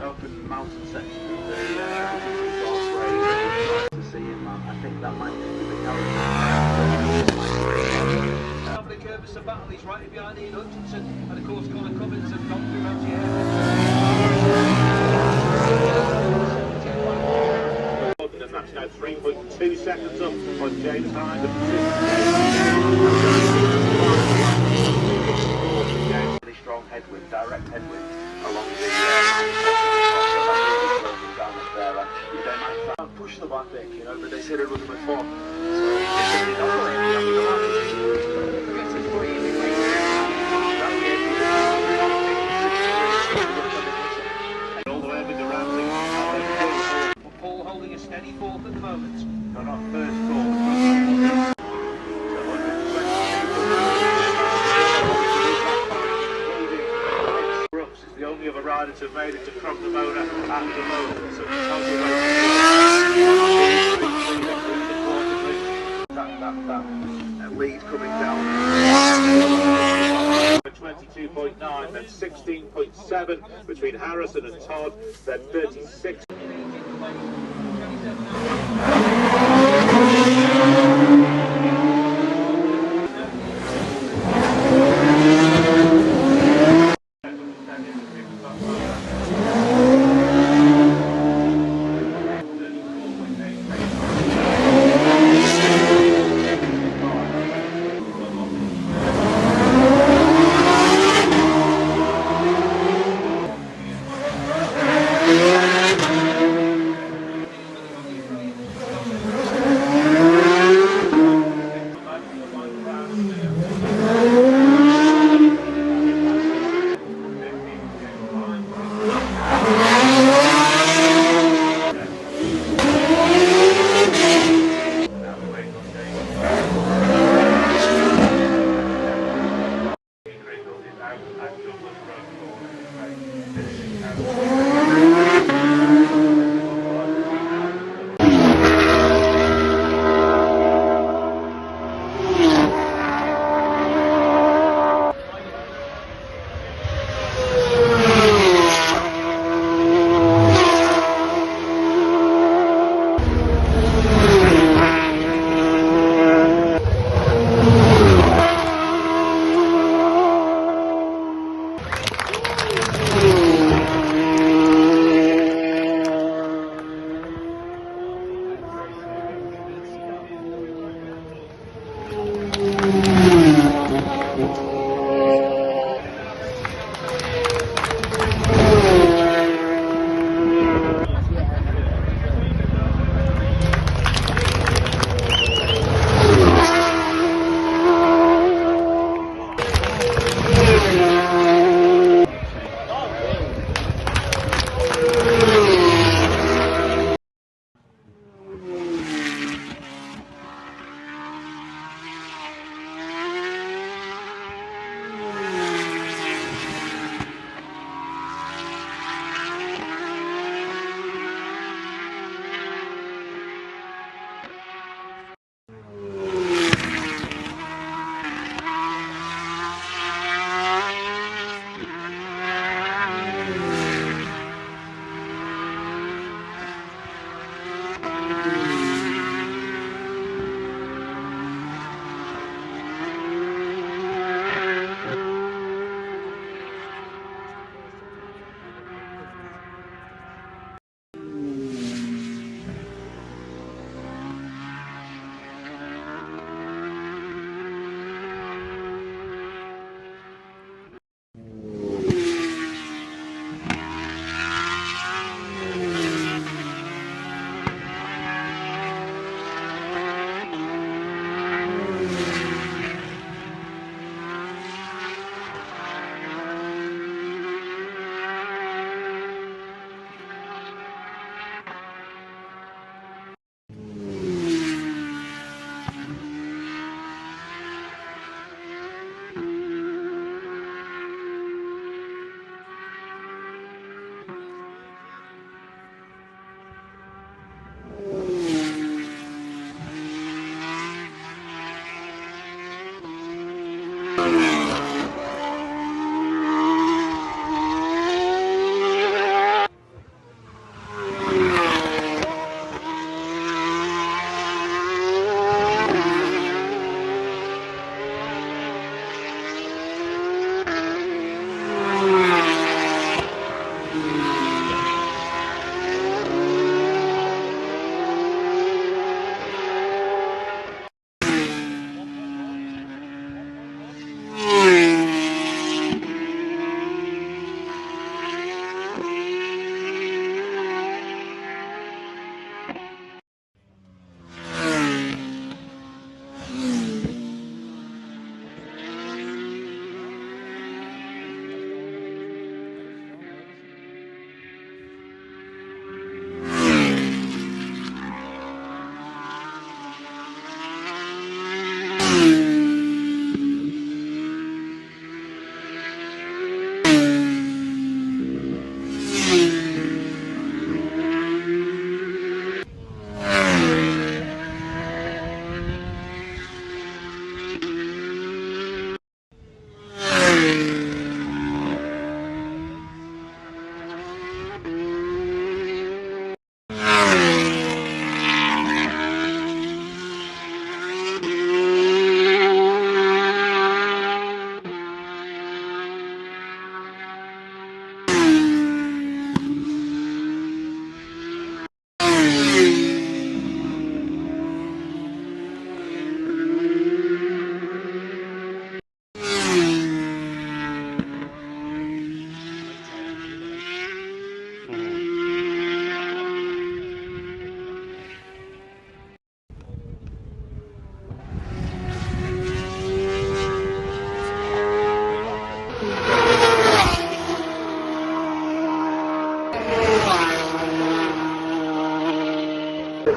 open mountain section of the Bray to see him. I think that might be the Having a Curvis and battle, he's right behind Ian Hutchinson, and of course Conor Cummins and Dr. Ramsey. And that's now 3.2 seconds up on James Hyde. Really strong headwind, direct headwind along the down there. They might try and push the back bit, you know, but they said it was before. All the way with the Ramsey. Paul holding a steady fourth at the moment. Got off first call. Brooks is the only other rider to have made it to Creg-ny-Baa at the moment. So that lead coming down. 22.9, then 16.7 between Harrison and Todd, then 36.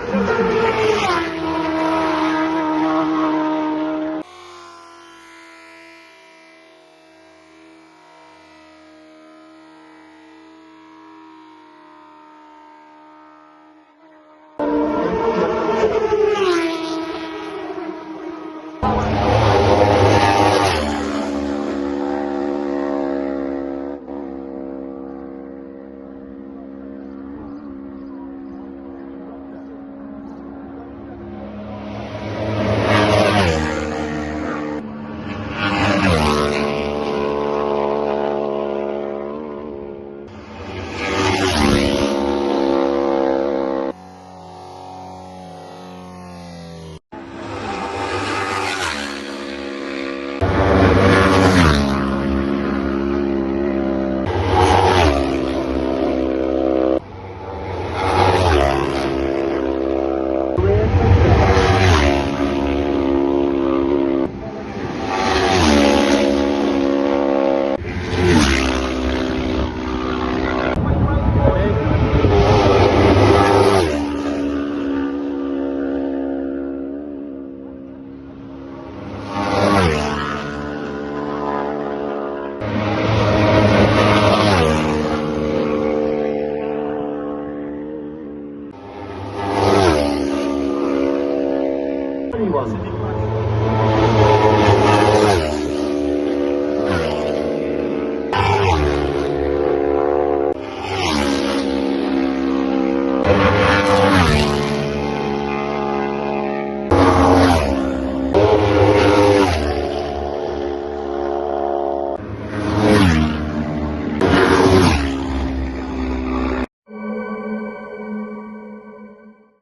just